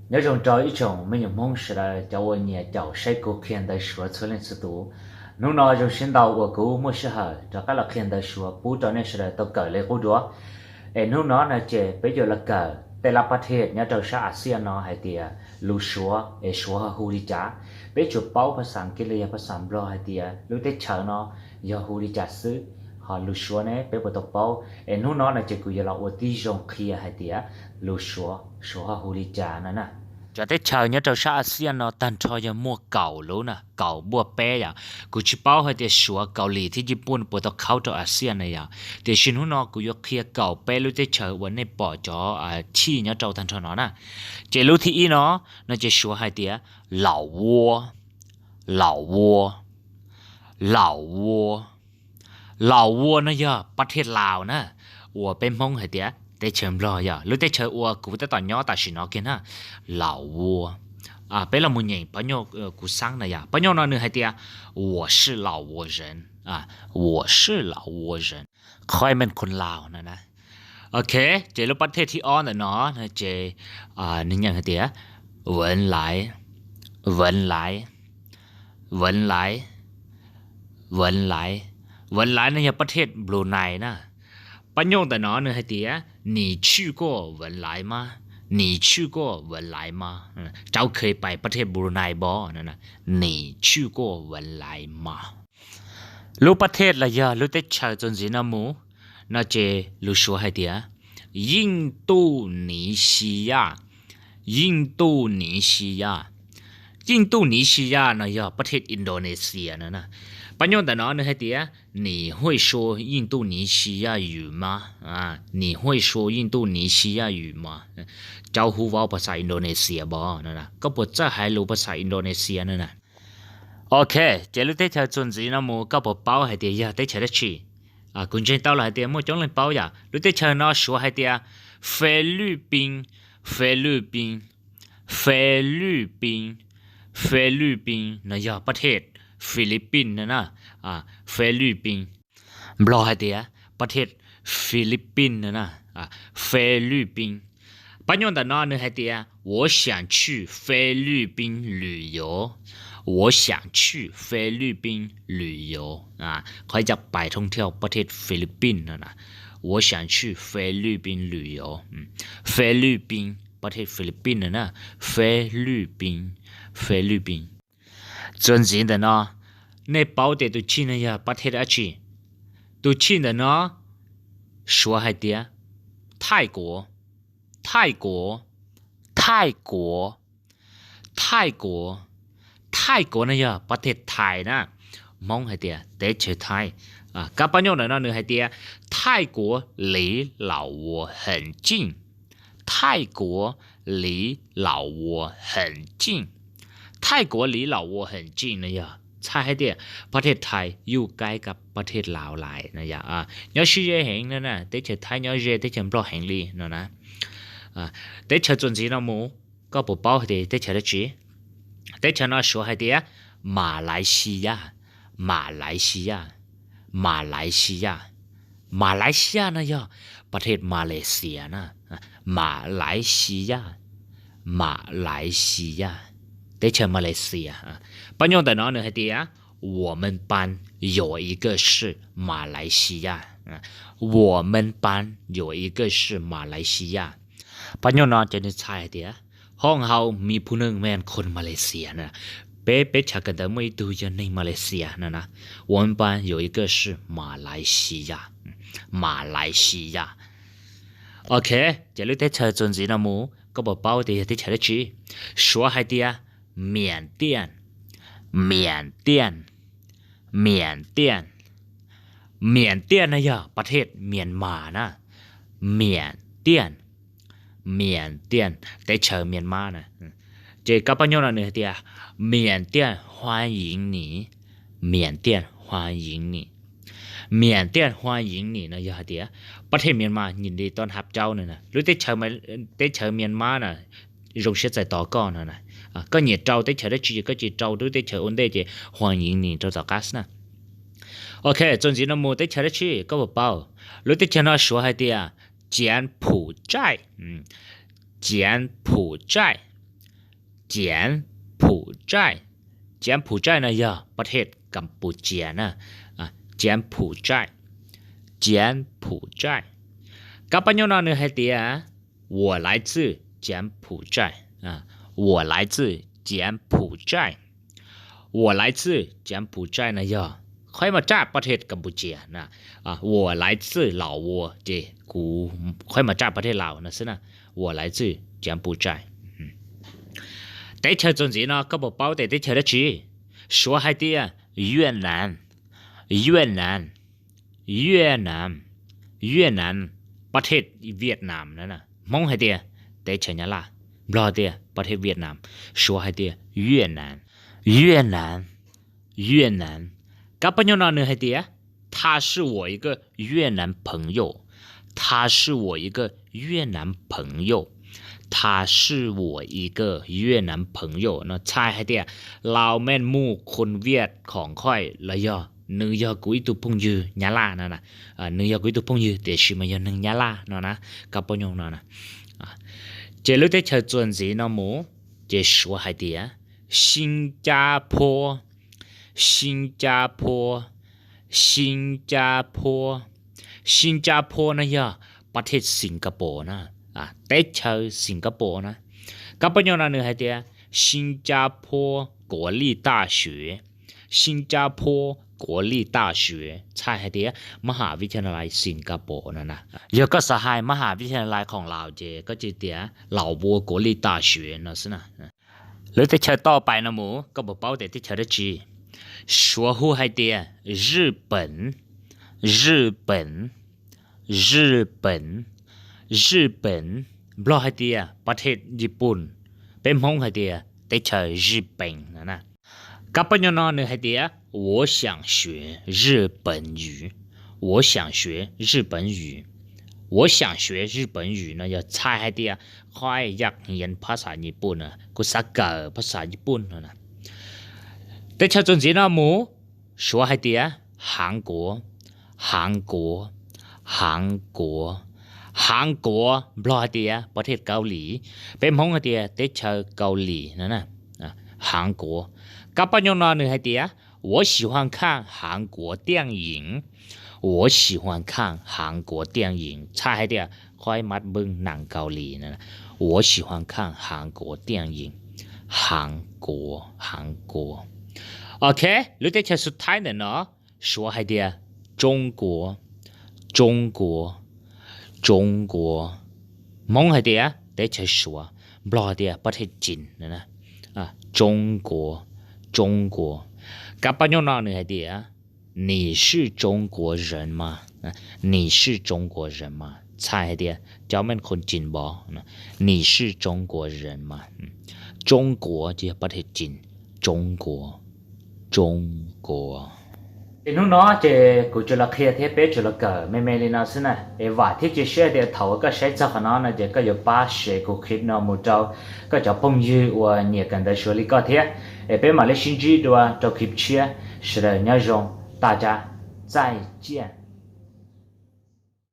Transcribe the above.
nhớ trong trò ít chồng mấy những mong sự là cháu ở nhà cháu sẽ cố khen đại sửa trở lên sự tụ lúc nào trong sinh đầu của cô mua sự hở cho các là khen đại sửa bố cho nên sự là tao cởi lấy cô đúa em lúc nó là chế bây giờ là cởiแต่ละประเทศเนี่ยเราใช้อาเซียนเนาะให้เตียลูชัวชัวฮูริจ้าไปจุดเป้าภาษาอังกฤษเลยภาษาบรอให้เตียรู้ได้เชิญเนาะยาฮูริจ้าซื้อhọ lu xúa này bé bữa tập bao em nó là chỉ cứ giờ là ở tí trong kia hay tiệt lu xúa xúa hồ đi trà nữa nè cho tới chờ nhớ trong xã ASEAN nó tan cho giờ mua cẩu luôn nè cẩu mua bé à cứ chỉ bao hay tiệt xúa cẩu lì thì Nhật Bản bữa tập khâu trong ASEAN này à thì xin nó cứយកkia cẩu bé lúc tới chờวันnày bỏ cho chi nhớ trong tan cho nó nè chỉ lúc thì nó chỉ xúa hay tiệt lão vua lão vua lão vuaเหล่าวัวนะย่อประเทศลาวนะวัวเป็นมงเหรอเดียได้เชิญรอย่อหรือได้เชิญวัวกูจะต่อย่อตัดสินเอาเกินนะเหล่าวัวเป็นละมุนใหญ่ปะโยกูสั่งนะย่อปะโยนอนหนึ่งเหรอเดีย我是老挝人我是老挝人ค่อยเป็นคนลาวนะโอเคเจอแล้วประเทศที่อ้อนเนาะนะเจนี่ยังเหรอเดีย文莱文莱文莱文莱วันหลายในประเทศบรูไนนะปัญญงแต่น้อเนี่ยให้เตีย你去过文莱吗你去过文莱吗เจ้าเคยไปประเทศบรูไนบ่นั่นนะ你去过文莱吗รู้ประเทศละยะรู้แต่เชิญจนสินะหมูน่าจะรู้ชัวให้เตีย印度尼西亚印度尼西亚印度尼西亚นะยะประเทศอินโดนีเซียนะปัญญาแต่น้อเนี่ยให้เตีย你会说印度尼西亚语吗你会说印度尼西亚语吗เจ้าฮู้เว้าภาษาอินโดนีเซียบ่นั่นน่ะก็บ่จะให้รู้ภาษาอินโดนีเซียนั่นน่ะโอเคเจลุได้เธอจนสินะหมู่ก็บ่เป้าให้เตียได้เฉยได้ชีคุณเจนเต้า来เตียหมู่จงเล่นเป้าอย่ารู้ได้เธอเนาะ说ให้เตีย菲律宾菲律宾菲律宾菲律宾นะอย่าประเทศฟิลิปปินส์นะฟิลิปปินส์บลอให้เดียประเทศฟิลิปปินส์นะฟิลิปปินส์ปัญญาแต่นอนเนี่ยให้เดีย我想去菲律宾旅游我想去菲律宾旅游เขาจะไปท่องเที่ยวประเทศฟิลิปปินส์นะ我想去菲律宾旅游菲律宾ประเทศฟิลิปปินส์นะ菲律宾菲律宾จนสิแต่เนาะในเป้าเตตุชินเนี่ยประเทศอะไรตุชินเนาะชัวให้เดียไทยกัวไทยกัวไทยกัวไทยกัวไทยกัวเนี่ยประเทศไทยนะมองให้เดียเตเชไทยกับปัญญาเนาะให้เดียไทยกัว离老挝很近ไทยกัว离老挝很近ไทยกัว离老挝很近เนี่ยใช่เดียประเทศไทยอยู่ใกล้กับประเทศลาวหลายนะยะย้อนชื่อแห่งนั่นนะแต่เฉยไทยย้อนเจแต่เฉยปลอกแห่งลีนะแต่เฉยจนสีน้ำมูก็ปกป้องให้แต่เฉยได้จีแต่เฉยน่าชัวให้เดียมาเลเซียมาเลเซียมาเลเซียมาเลเซียนะยะประเทศมาเลเซียนะมาเลเซียมาเลเซียได้เชิญมาเลเซียปัญญาแต่น้องเนี่ยให้เดีย我们班有一个是马来西亚我们班有一个是马来西亚ปัญญาน้องจะนึกใช่เดียห้องเฮามีผู้หนึ่งแม่นคนมาเลเซียนะเป๊ะๆชักกันแต่ไม่ดูจะในมาเลเซียนะ我们班有一个是马来西亚马来西亚โอเคจะเลือกได้เชิญจนสีน้ำมูก็บอกเป้าเดียได้เชิญได้จีชัวให้เดีย缅甸缅甸缅甸缅甸นะยะประเทศเมียนมานะ缅甸缅甸ได้เชิญเมียนมานะเจกับปัญญาเนี่ยเดีย缅甸欢迎你缅甸欢迎你缅甸欢迎你นะยะเดียประเทศเมียนมายินดีต้อนรับเจ้าเนี่ยนะหรือได้เชิญเมียนมานะรงเสียใจต่อก่อนนะก็nhiệt trâu tới chờ đấy chỉ có chỉ trâu tới chờ ổn định chỉ hoan nghênh nhìn trâu tàu gas nè ok 总之呢，冇得吃得起，个不饱。你得听他说还的啊，柬埔寨，柬埔寨， เจียนผู่ใจเจียนผู่ใจนะย่อประเทศกัมพูชานะเจียนผู่ใจเจียนผู่ใจกับปัญญาเนื้อให้เดีย我来自柬埔寨我来自柬埔寨我来自柬埔寨นะย่อค่อยมาจากประเทศกัมพูชานะ我来自老挝เจกูค่อยมาจากประเทศลาวนะสินะ我来自柬埔寨แต่เธอจนสินะก็บอกเป้าแต่เธอได้ชี说ให้เดีย越南越南越南越南ประเทศเวียดนามนั่นนะมองให้เดียแต่เธอเนี่ยล่ะบลอเดียประเทศเวียดนาม说ให้เดีย越南越南越南กับปัญญาเนื้อให้เดีย他是我一个越南朋友他是我一个越南朋友他是我一个越南朋友เนาะใช่ให้เดียเราแม่นมู่คนเวียดของค่อยละย่อนึกยอกุยตุพงยืญาลานั่นนะนึกยอกุยตุพงยืแต่ชื่อมันยอนึงญาลาเนาะนะกับปนยงเนาะนะเจลุเตเชจวนสีเนาะหมูเจชัวให้เดียสิงคโปร์สิงคโปร์สิงคโปร์สิงคโปร์นะย่อประเทศสิงคโปร์นะแต่เชอสิงคโปร์นะกับปนยงนั่นนึกให้เดีย新加坡国立大学新加坡国立大学ใช่ให้เดียมหาวิทยาลัยสิงคโปร์นั่นนะเดี๋ยวก็สหายมหาวิทยาลัยของเราเจก็จะเดียเหล่าบัว国立大学นะสินะหรือที่เชิญต่อไปนะหมูก็บอกเป้าแต่ที่เชิญได้จี说户ให้เดีย日本日本日本日本บล็อกให้เดียประเทศญี่ปุ่นเป็นมงให้เดียแต่เชิญ日本นะนะกับปัญญาเนื้อให้เดีย我想学日本语我想学日本语我想学日本语นะอย่าใช้ให้เดียค่อยอยากเรียนภาษาญี่ปุ่นนะกูสักเกอภาษาญี่ปุ่นนะแต่ชาวจนจีนหมู说ให้เดีย韩国韩国韩国韩国บล็อกให้เดียประเทศเกาหลีเป็นมงให้เดียแต่ชาวเกาหลีนะ韩国กับปัญญาเนื้อให้เดีย我喜欢看韩国电影我喜欢看韩国电影ใช่ให้เดียค่อยมัดบึงหนังเกาหลีนะ我喜欢看韩国电影韩国韩国โอเคหรือแต่เชสุดท้ายเนี่ยเนาะ说ให้เดีย中国中国中国มองให้เดียแต่เชสัวบลอเดียประเทศจีนนะ中国中国กับปัญญาเนื้อให้เดีย你是中国人吗你是中国人吗ใช่ให้เดียเจ้าเป็นคนจีนบ่你是中国人吗中国เจียประเทศจีน中国中国เอ็นน้องเจกูจะละเคลียร์เทปจะละเกิดไม่เลยนะสินะว่าที่จะเชื่อเดี๋ยวเท่าก็ใช้จากขนาดนั้นเจก็อยู่ป้าเชื่อกูคลิปน้องมูเจ้าก็จะปุ่มยืว่าเนี่ยกันได้ช่วยลิก็เทียเป็นมาเลเซียจีด้วยจะคลิปเชื่อ是的内容大家再见